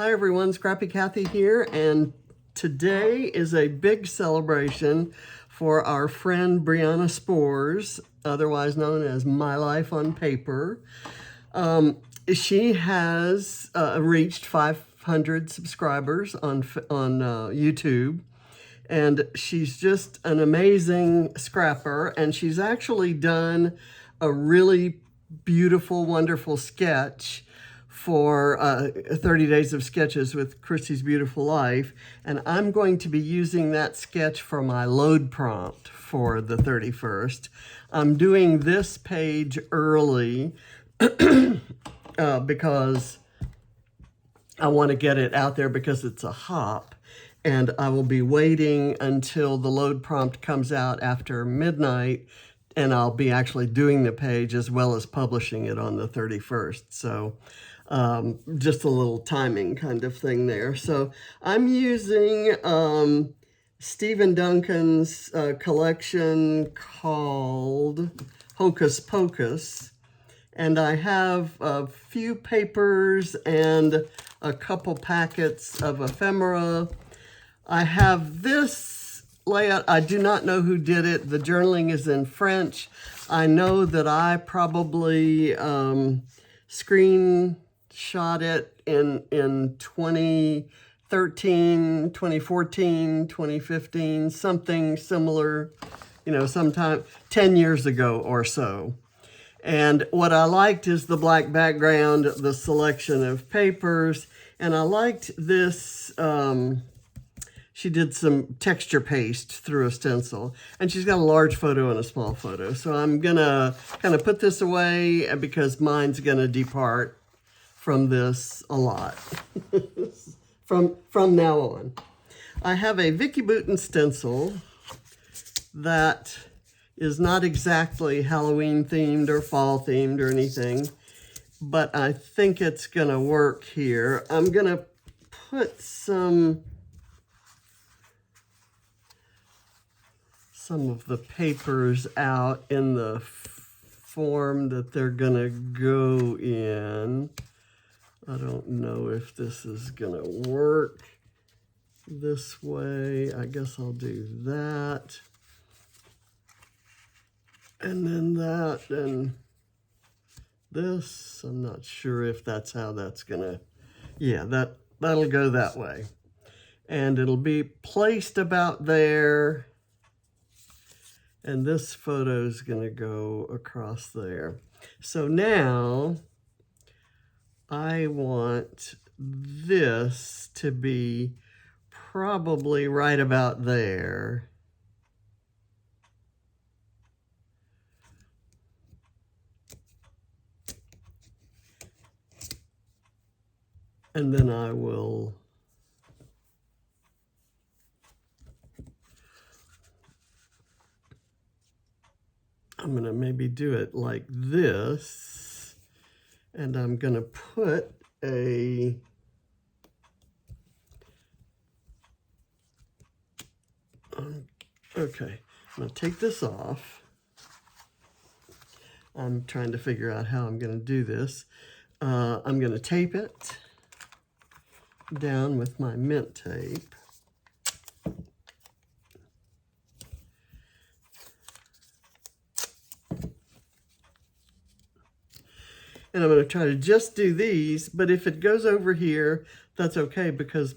Hi everyone, Scrappy Kathy here, and today is a big celebration for our friend Briana Spors, otherwise known as My Life on Paper. She has reached 500 subscribers on YouTube, and she's just an amazing scrapper, and she's actually done a really beautiful, wonderful sketch for 30 Days of Sketches with Chrissy's Beautiful Life, and I'm going to be using that sketch for my load prompt for the 31st. I'm doing this page early because I want to get it out there because it's a hop, and I will be waiting until the load prompt comes out after midnight, and I'll be actually doing the page as well as publishing it on the 31st. So just a little timing kind of thing there. So I'm using Steven Duncan's collection called Hocus Pocus. And I have a few papers and a couple packets of ephemera. I have this layout. I do not know who did it. The journaling is in French. I know that I probably screenshot it in 2013, 2014, 2015, something similar, sometime 10 years ago or so. And what I liked is the black background, the selection of papers, and I liked this. She did some texture paste through a stencil, and she's got a large photo and a small photo. So I'm gonna kind of put this away because mine's gonna depart from this a lot from now on. I have a Vicky Bouton stencil that is not exactly Halloween themed or fall themed or anything, but I think it's gonna work here. I'm gonna put some of the papers out in the form that they're gonna go in. I don't know if this is gonna work this way. I guess I'll do that. And then that and this. I'm not sure if that's how that's gonna, yeah, that'll go that way. And it'll be placed about there. And this photo is gonna go across there. So now I want this to be probably right about there. And then I'm gonna maybe do it like this, and I'm gonna put okay, I'm gonna take this off. I'm trying to figure out how I'm gonna do this. I'm gonna tape it down with my mint tape. And I'm going to try to just do these, but if it goes over here, that's okay because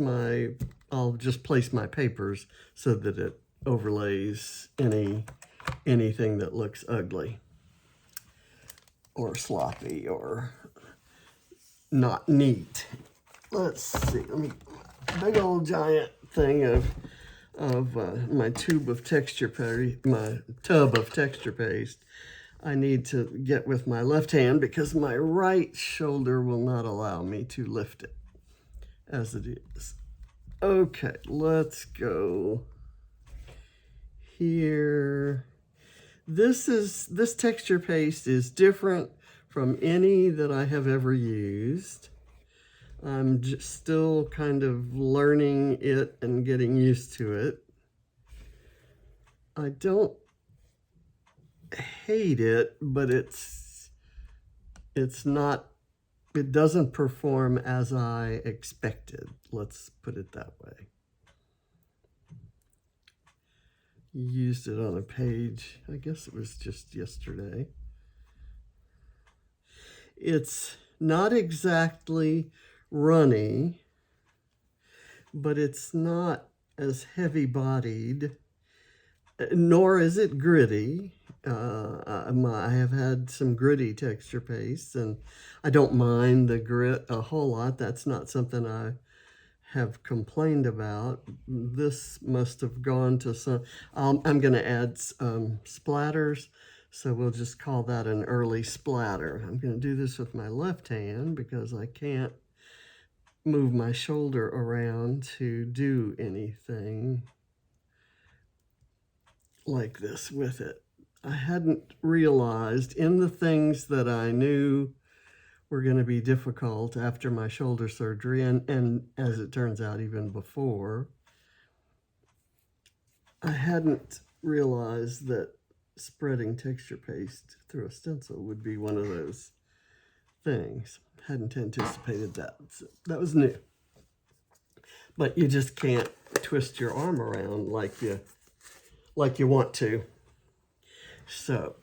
I'll just place my papers so that it overlays anything that looks ugly or sloppy or not neat. Let's see, big old giant thing of my tub of texture paste, my tub of texture paste. I need to get with my left hand because my right shoulder will not allow me to lift it as it is. Okay, let's go here. This texture paste is different from any that I have ever used. I'm just still kind of learning it and getting used to it. I don't hate it, but it's not it doesn't perform as I expected. Let's put it that way. Used it on a page, I guess it was just yesterday. It's not exactly runny, but it's not as heavy-bodied, nor is it gritty. I have had some gritty texture pastes, and I don't mind the grit a whole lot. That's not something I have complained about. This must have gone to some, I'm going to add splatters, so we'll just call that an early splatter. I'm going to do this with my left hand because I can't move my shoulder around to do anything like this with it. I hadn't realized in the things that I knew were going to be difficult after my shoulder surgery, and as it turns out, even before, I hadn't realized that spreading texture paste through a stencil would be one of those things. Hadn't anticipated that. So that was new. But you just can't twist your arm around like you want to. So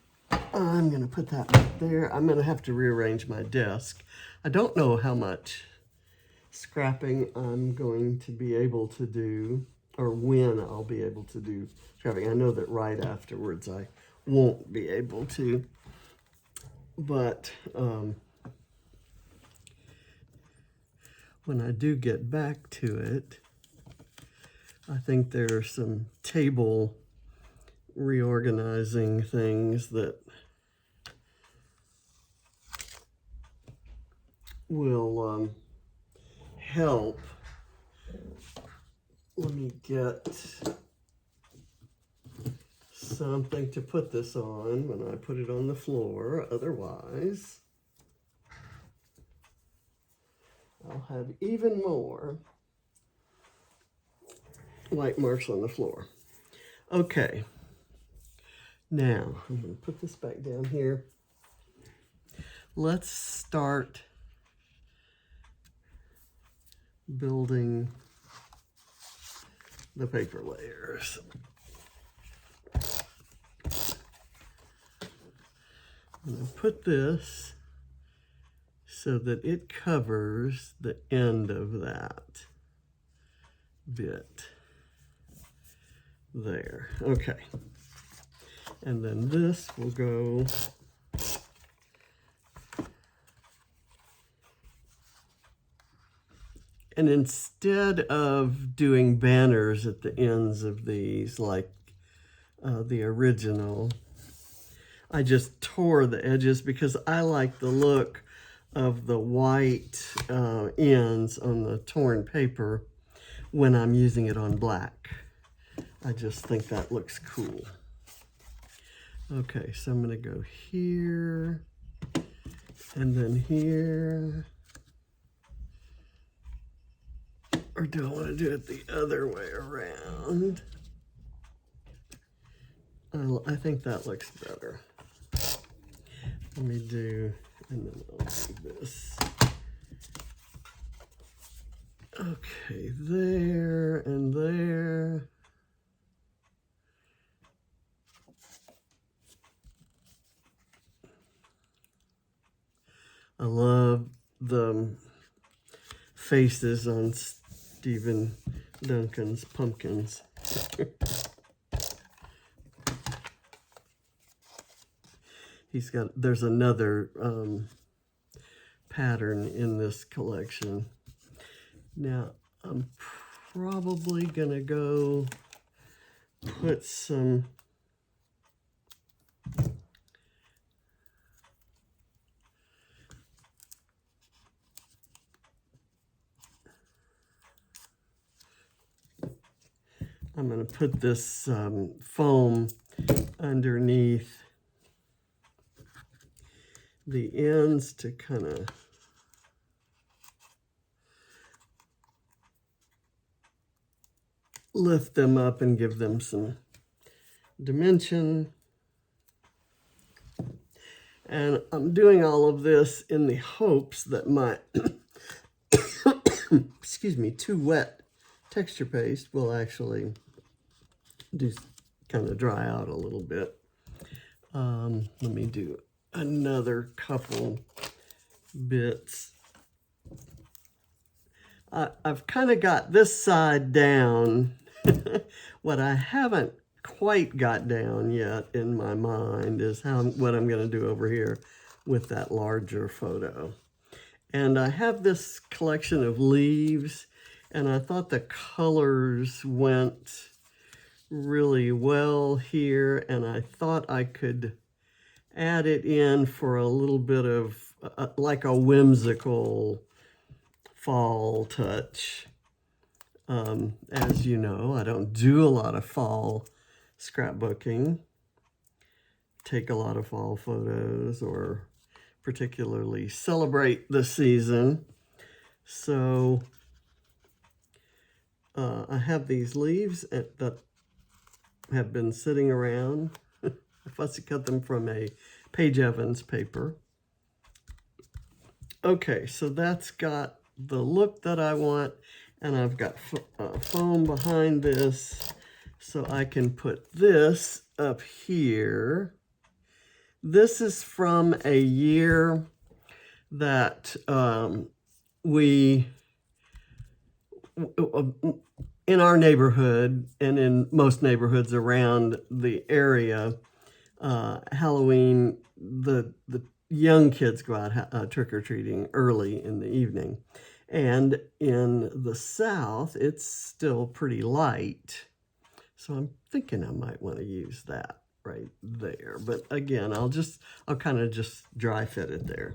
I'm going to put that right there. I'm going to have to rearrange my desk. I don't know how much scrapping I'm going to be able to do, or when I'll be able to do scrapping. I know that right afterwards I won't be able to, but when I do get back to it, I think there are some table reorganizing things that will help. Let me get something to put this on when I put it on the floor. Otherwise, I'll have even more white marks on the floor. Okay. Now, I'm going to put this back down here. Let's start building the paper layers. I'm going to put this so that it covers the end of that bit there. Okay. And then this will go and instead of doing banners at the ends of these like the original, I just tore the edges because I like the look of the white ends on the torn paper when I'm using it on black. I just think that looks cool. Okay, so I'm going to go here and then here. Or do I want to do it the other way around? I think that looks better. Let me do, and then I'll do this. Okay, there and there. I love the faces on Steven Duncan's pumpkins. There's another pattern in this collection. Now, I'm probably gonna go put some I'm going to put this foam underneath the ends to kind of lift them up and give them some dimension. And I'm doing all of this in the hopes that my, excuse me, too wet texture paste will actually kind of dry out a little bit. Let me do another couple bits. I've kind of got this side down. What I haven't quite got down yet in my mind is what I'm going to do over here with that larger photo. And I have this collection of leaves, and I thought the colors went really well here, and I thought I could add it in for a little bit of like a whimsical fall touch. As you know, I don't do a lot of fall scrapbooking, take a lot of fall photos, or particularly celebrate the season. So I have these leaves that have been sitting around. I fussy cut them from a Paige Evans paper. Okay, so that's got the look that I want, and I've got foam behind this, so I can put this up here. This is from a year that we, in our neighborhood and in most neighborhoods around the area, Halloween, the young kids go out trick-or-treating early in the evening. And in the South, it's still pretty light. So I'm thinking I might want to use that right there. But again, I'll kind of just dry fit it there.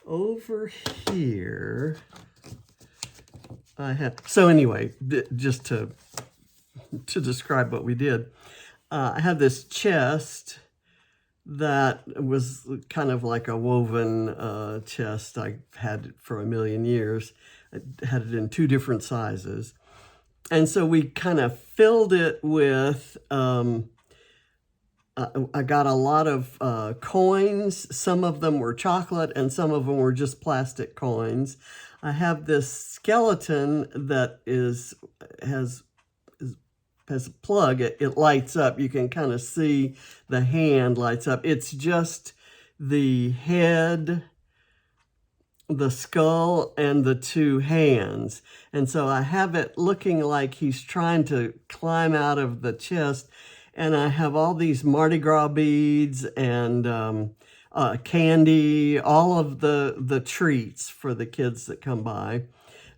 Over here, I have, so anyway, just to describe what we did, I have this chest that was kind of like a woven chest. I had it for a million years. I had it in 2 different sizes. And so we kind of filled it with, I got a lot of coins. Some of them were chocolate and some of them were just plastic coins. I have this skeleton that has a plug. It lights up. You can kind of see the hand lights up. It's just the head, the skull, and the 2 hands. And so I have it looking like he's trying to climb out of the chest. And I have all these Mardi Gras beads and candy, all of the treats for the kids that come by.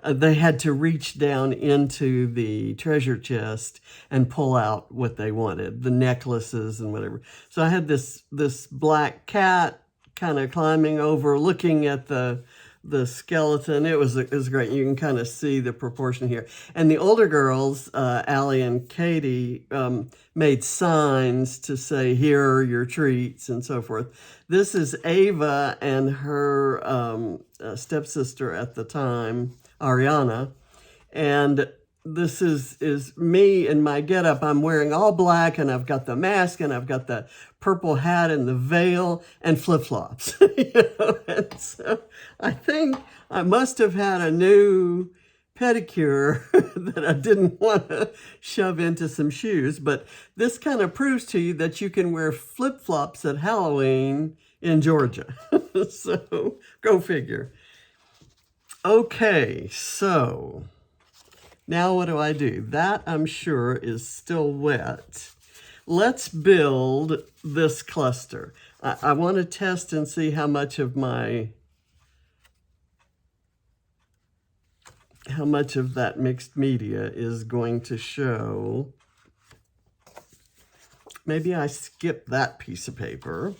They had to reach down into the treasure chest and pull out what they wanted, the necklaces and whatever. So I had this black cat kind of climbing over, looking at the skeleton. It was great. You can kind of see the proportion here. And the older girls, Allie and Katie, made signs to say, "Here are your treats," and so forth. This is Ava and her stepsister at the time, Ariana, and this is me in my getup. I'm wearing all black, and I've got the mask, and I've got the purple hat and the veil and flip-flops. And so I think I must have had a new pedicure that I didn't want to shove into some shoes, but this kind of proves to you that you can wear flip-flops at Halloween in Georgia. So go figure. Okay, so now what do? That, I'm sure, is still wet. Let's build this cluster. I want to test and see how much of that mixed media is going to show. Maybe I skip that piece of paper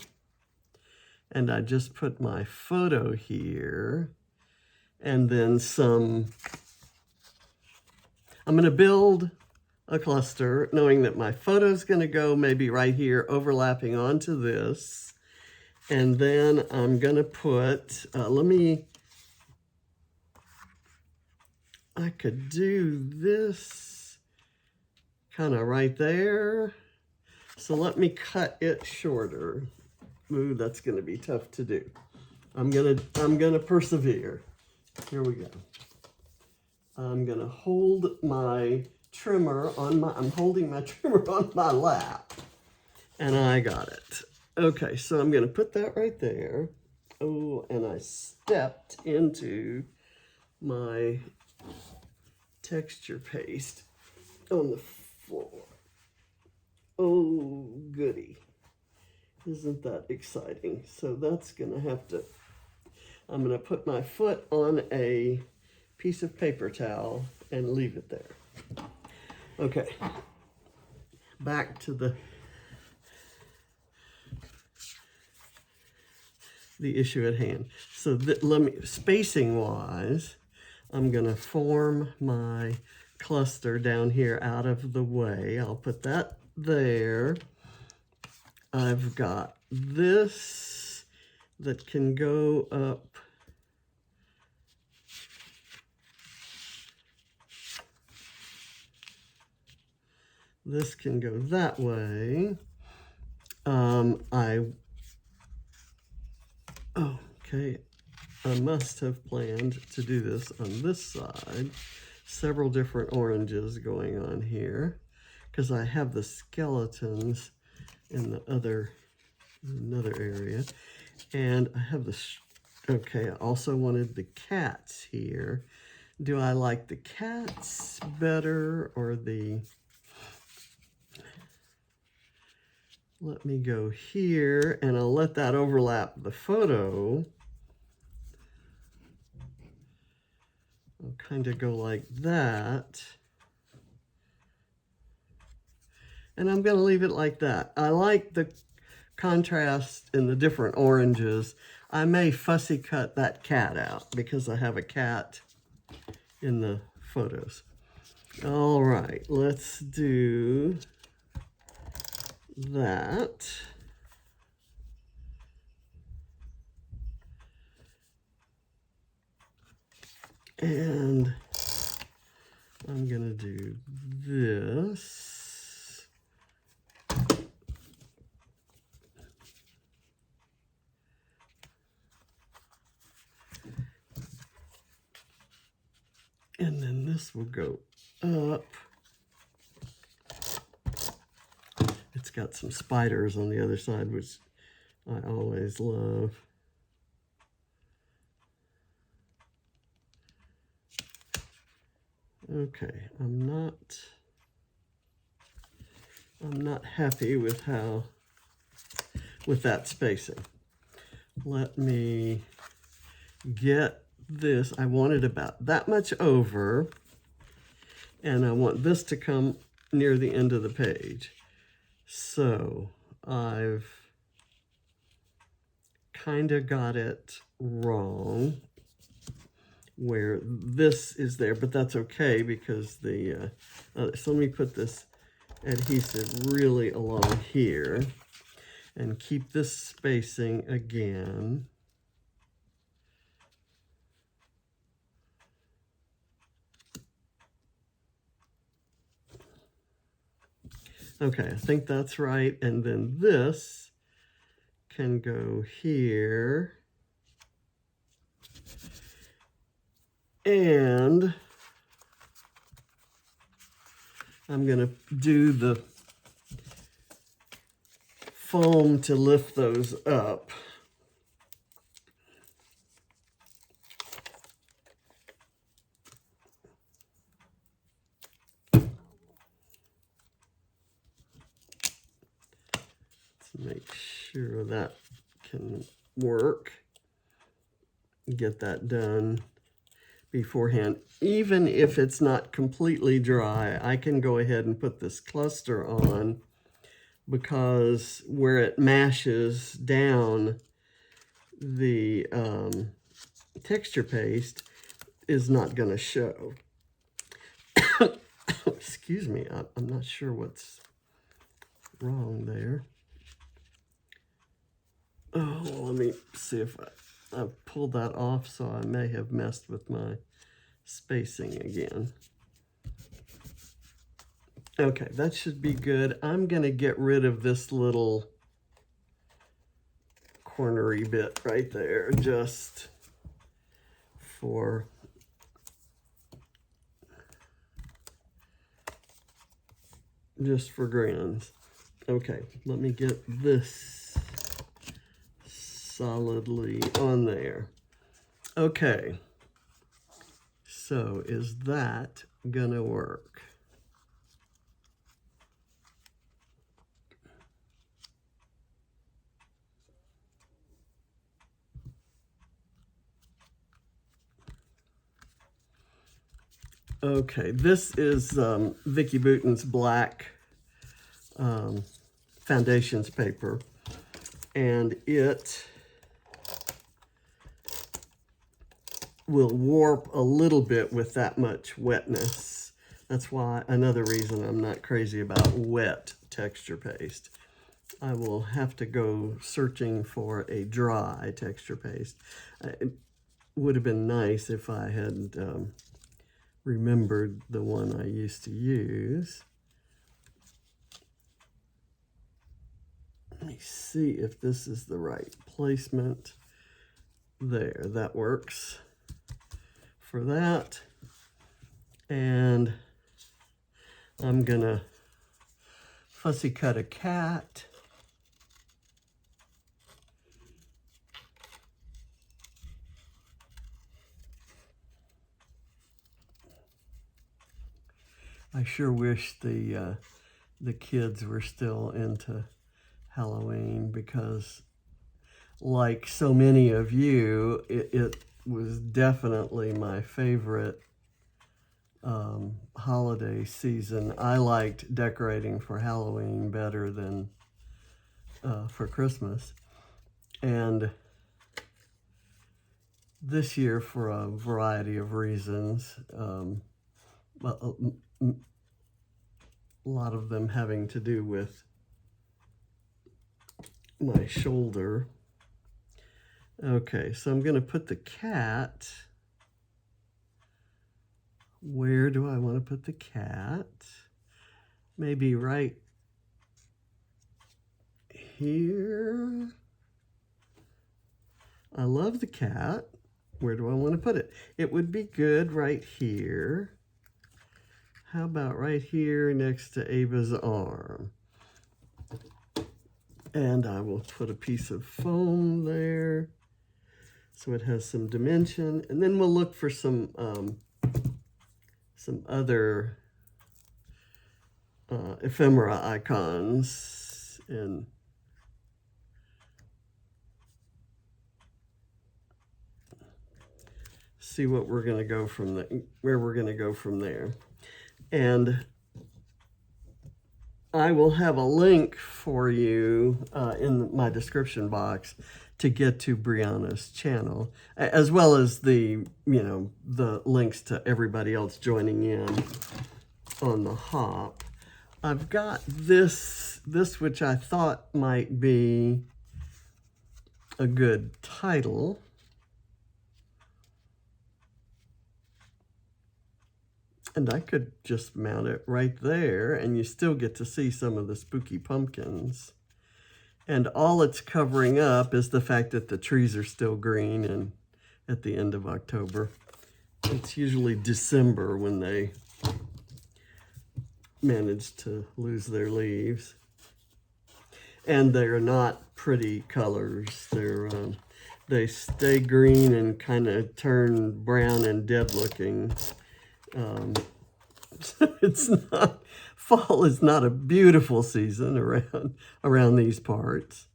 and I just put my photo here. And then I'm going to build a cluster knowing that my photo is going to go maybe right here overlapping onto this. And then I'm going to put, I could do this kind of right there. So let me cut it shorter. Ooh, that's gonna be tough to do. I'm gonna persevere. Here we go. I'm gonna hold my trimmer on I'm holding my trimmer on my lap, and I got it. Okay, so I'm gonna put that right there. Oh, and I stepped into my texture paste on the floor. Oh, goody. Isn't that exciting? So that's gonna have to, I'm gonna put my foot on a piece of paper towel and leave it there. Okay, back to the issue at hand. So let me, spacing wise, I'm gonna form my cluster down here out of the way. I'll put that there. I've got this that can go up this can go that way. Okay, I must have planned to do this on this side. Several different oranges going on here because I have the skeletons in the another area, and I have the okay, I also wanted the cats here. Do I like the cats better or the, let me go here and I'll let that overlap the photo. I'll kind of go like that. And I'm going to leave it like that. I like the contrast in the different oranges. I may fussy cut that cat out because I have a cat in the photos. All right, let's do that. And I'm going to do this. And then this will go up. It's got some spiders on the other side, which I always love. Okay, I'm not happy with that spacing. Let me get this. I want it about that much over, and I want this to come near the end of the page. So I've kind of got it wrong where this is there, but that's okay because the so let me put this adhesive really along here and keep this spacing again. Okay, I think that's right. And then this can go here. And I'm going to do the foam to lift those up. Make sure that can work. Get that done beforehand. Even if it's not completely dry, I can go ahead and put this cluster on because where it mashes down the texture paste is not going to show. Excuse me, I'm not sure what's wrong there. Oh, let me see if I pulled that off, so I may have messed with my spacing again. Okay, that should be good. I'm going to get rid of this little cornery bit right there, just for grins. Okay, let me get this solidly on there. Okay, so is that gonna work? Okay, this is Vicki Boutin's black foundations paper, and it will warp a little bit with that much wetness. That's why, another reason I'm not crazy about wet texture paste. I will have to go searching for a dry texture paste. It would have been nice if I had remembered the one I used to use. Let me see if this is the right placement. There, that works for that. And I'm gonna fussy cut a cat. I sure wish the kids were still into Halloween, because like so many of you, it was definitely my favorite holiday season. I liked decorating for Halloween better than for Christmas. And this year, for a variety of reasons, a lot of them having to do with my shoulder. Okay, so I'm going to put the cat. Where do I want to put the cat? Maybe right here. I love the cat. Where do I want to put it? It would be good right here. How about right here next to Ava's arm? And I will put a piece of foam there so it has some dimension. And then we'll look for some other ephemera icons and see what we're going to go from where we're going to go from there. And I will have a link for you in my description box to get to Briana's channel, as well as the links to everybody else joining in on the hop. I've got this which I thought might be a good title. And I could just mount it right there, and you still get to see some of the spooky pumpkins. And all it's covering up is the fact that the trees are still green and at the end of October. It's usually December when they manage to lose their leaves. And they're not pretty colors. They stay green and kind of turn brown and dead looking. It's not, fall is not a beautiful season around these parts.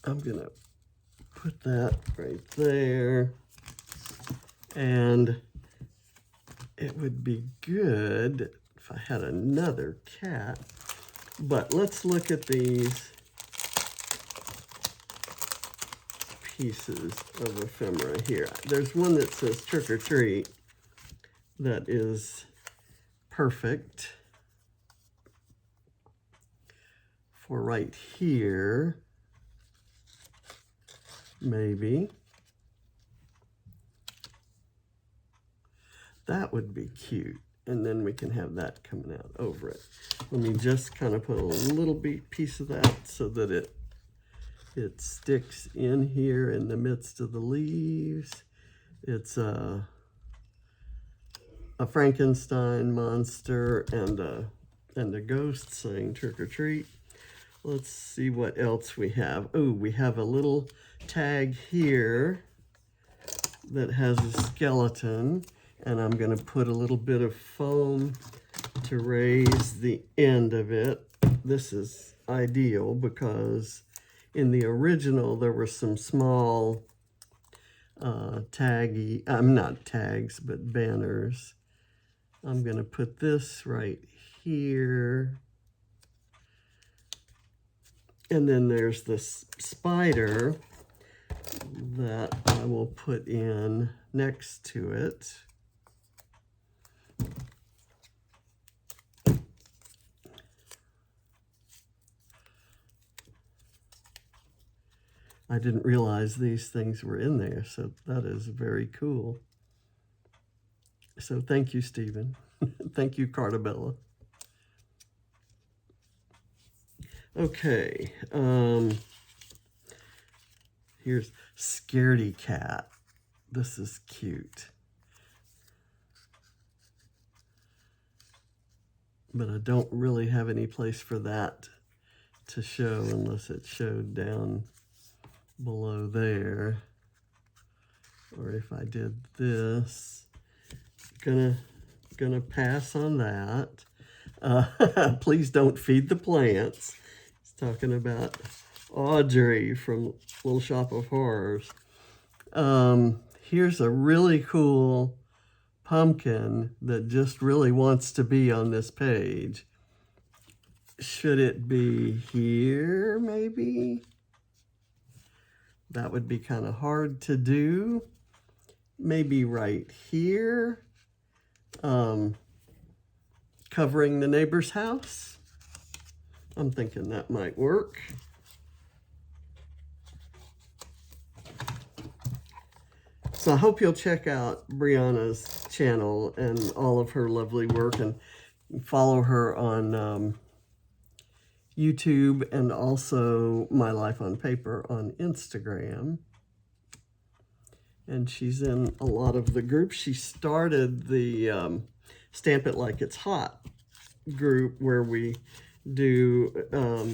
I'm gonna put that right there, and it would be good if I had another cat. But let's look at these pieces of ephemera here. There's one that says trick or treat. That is perfect for right here, maybe. That would be cute. And then we can have that coming out over it. Let me just kind of put a little piece of that so that it It sticks in here in the midst of the leaves. It's a Frankenstein monster and a ghost saying trick or treat. Let's see what else we have. Oh, we have a little tag here that has a skeleton, and I'm going to put a little bit of foam to raise the end of it. This is ideal because in the original there were some small not tags, but banners. I'm going to put this right here. And then there's this spider that I will put in next to it. I didn't realize these things were in there, so that is very cool. So thank you, Steven. Thank you, Carta Bella. Okay, here's Scaredy Cat. This is cute. But I don't really have any place for that to show unless it showed down below there. Or if I did this, gonna pass on that. Please don't feed the plants. Talking about Audrey from Little Shop of Horrors. Here's a really cool pumpkin that just really wants to be on this page. Should it be here, maybe? That would be kind of hard to do. Maybe right here, covering the neighbor's house. I'm thinking that might work. So I hope you'll check out Briana's channel and all of her lovely work, and follow her on YouTube, and also My Life on Paper on Instagram. And she's in a lot of the groups. She started the Stamp It Like It's Hot group, where we do,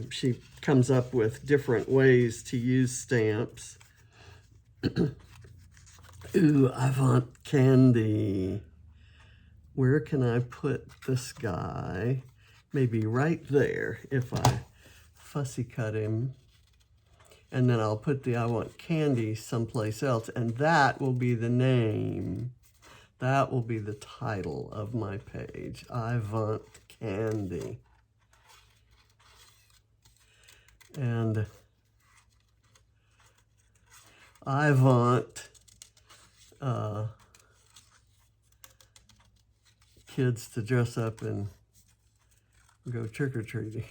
she comes up with different ways to use stamps. Ooh, I want candy. Where can I put this guy? Maybe right there if I fussy cut him. And then I'll put the I want candy someplace else, and that will be the name. That will be the title of my page. I want candy. And I want kids to dress up and go trick-or-treating.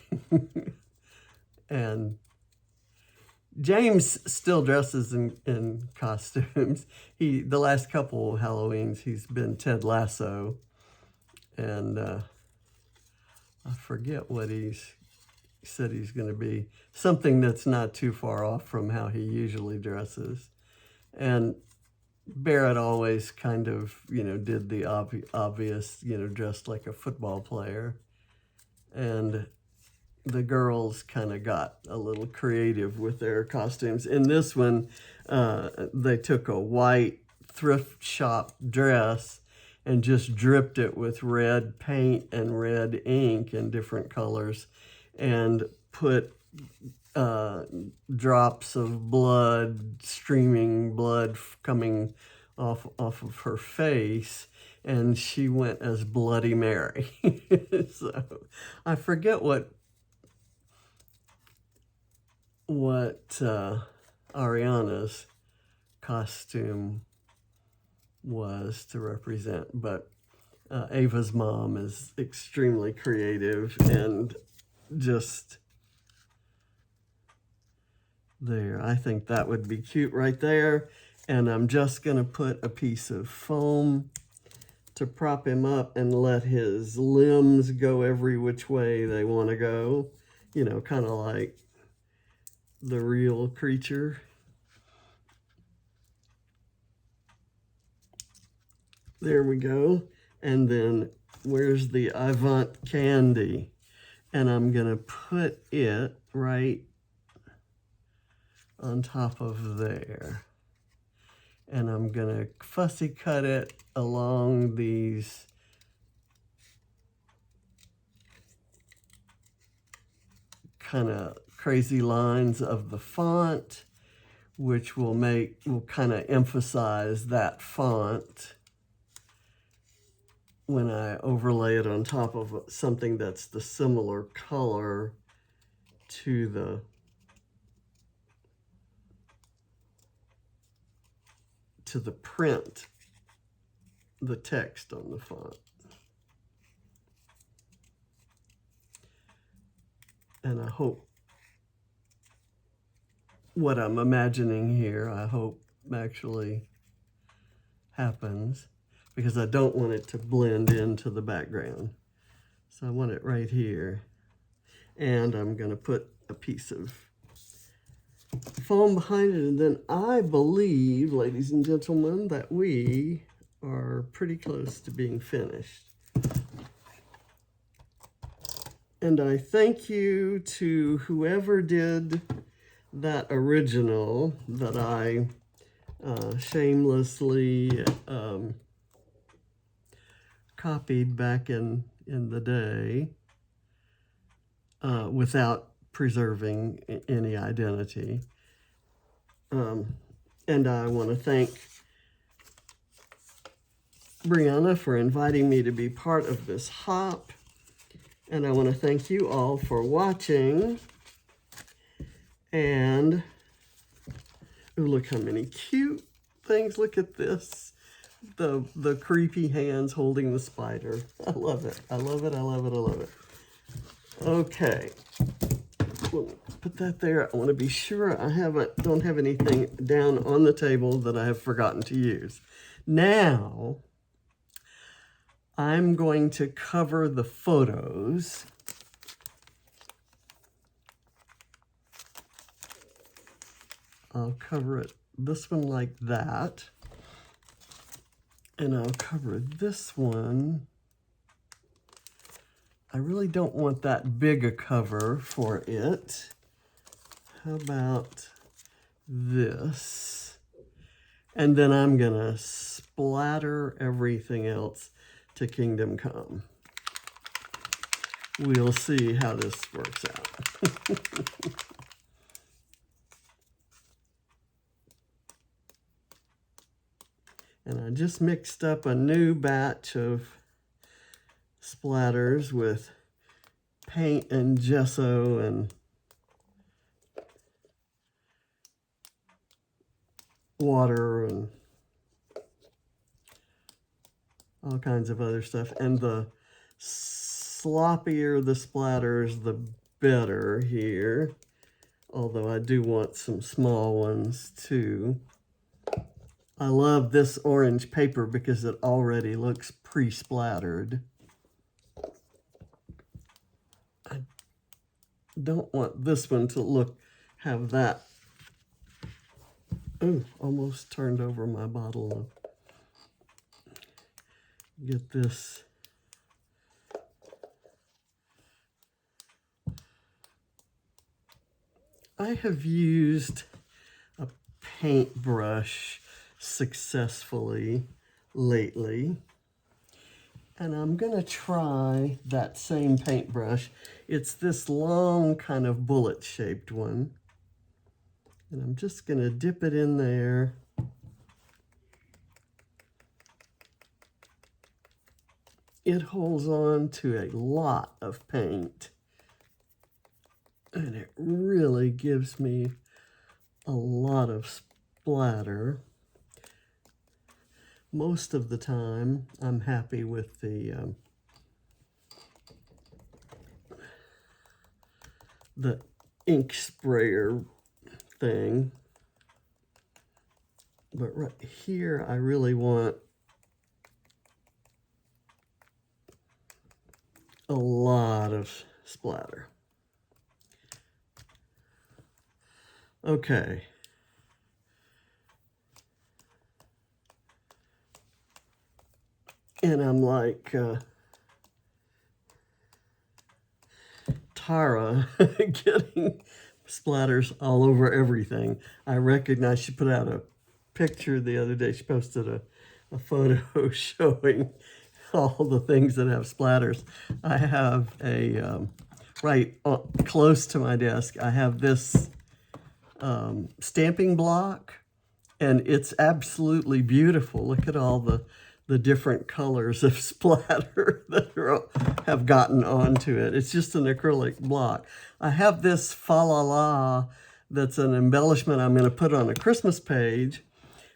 And James still dresses in costumes. The last couple of Halloweens, he's been Ted Lasso. And I forget what he said he's going to be. Something that's not too far off from how he usually dresses. And Barrett always kind of, did the obvious, dressed like a football player. And the girls kind of got a little creative with their costumes. In this one, they took a white thrift shop dress and just dripped it with red paint and red ink in different colors, and put drops of blood, streaming blood coming off of her face, and she went as Bloody Mary. So I forget what Ariana's costume was to represent, but Ava's mom is extremely creative, and just there. I think that would be cute right there. And I'm just going to put a piece of foam to prop him up and let his limbs go every which way they want to go. Kind of like the real creature. There we go. And then where's the Vant candy? And I'm going to put it right on top of there. And I'm going to fussy cut it along these kind of crazy lines of the font, which will kind of emphasize that font when I overlay it on top of something that's the similar color to the print, the text on the font. And I hope what I'm imagining here, I hope actually happens, because I don't want it to blend into the background. So I want it right here. And I'm going to put a piece of foam behind it. And then I believe, ladies and gentlemen, that we are pretty close to being finished. And I thank you to whoever did that original that I shamelessly copied back in the day without preserving any identity. And I want to thank Briana for inviting me to be part of this hop. And I want to thank you all for watching. And, oh, look how many cute things. Look at this. The creepy hands holding the spider. I love it. I love it. I love it. I love it. Okay. We'll put that there. I want to be sure I don't have anything down on the table that I have forgotten to use. Now, I'm going to cover the photos. I'll cover it, this one like that. And I'll cover this one. I really don't want that big a cover for it. How about this? And then I'm gonna splatter everything else to Kingdom Come. We'll see how this works out. And I just mixed up a new batch of splatters with paint and gesso and water and all kinds of other stuff. And the sloppier the splatters, the better here. Although I do want some small ones too. I love this orange paper because it already looks pre-splattered. I don't want this one to have that. Oh, almost turned over my bottle. Get this. I have used a paintbrush successfully lately, and I'm gonna try that same paintbrush. It's this long kind of bullet shaped one, and I'm just gonna dip it in there. It holds on to a lot of paint, and it really gives me a lot of splatter. Most of the time, I'm happy with the ink sprayer thing. But right here, I really want a lot of splatter. Okay. And I'm like Tara getting splatters all over everything. I recognize she put out a picture the other day. She posted a photo showing all the things that have splatters. I have a, right close to my desk, I have this stamping block, and it's absolutely beautiful. Look at all the different colors of splatter that have gotten onto it. It's just an acrylic block. I have this fa-la-la that's an embellishment I'm going to put on a Christmas page,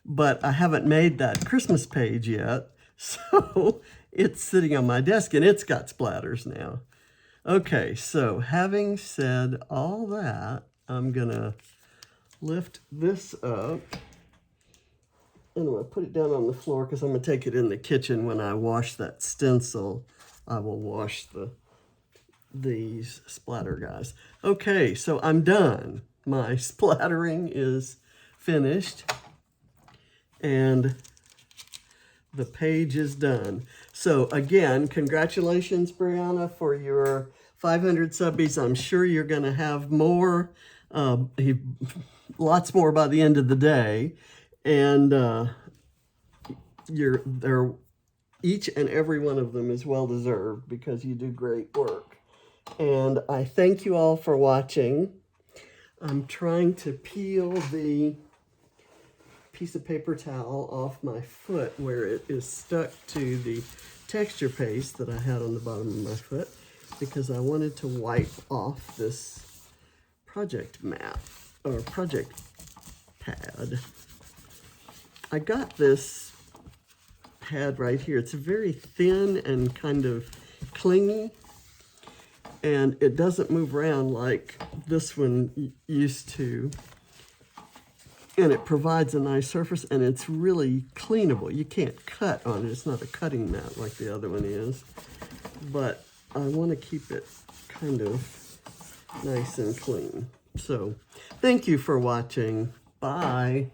but I haven't made that Christmas page yet. So it's sitting on my desk and it's got splatters now. Okay, so having said all that, I'm going to lift this up. And I'm going to put it down on the floor because I'm going to take it in the kitchen when I wash that stencil. I will wash these splatter guys. Okay, so I'm done. My splattering is finished. And the page is done. So again, congratulations, Briana, for your 500 subbies. I'm sure you're going to have more, lots more by the end of the day. And they're each and every one of them is well deserved because you do great work. And I thank you all for watching. I'm trying to peel the piece of paper towel off my foot where it is stuck to the texture paste that I had on the bottom of my foot because I wanted to wipe off this project mat or project pad. I got this pad right here. It's very thin and kind of clingy, and it doesn't move around like this one used to. And it provides a nice surface, and it's really cleanable. You can't cut on it. It's not a cutting mat like the other one is. But I want to keep it kind of nice and clean. So thank you for watching. Bye.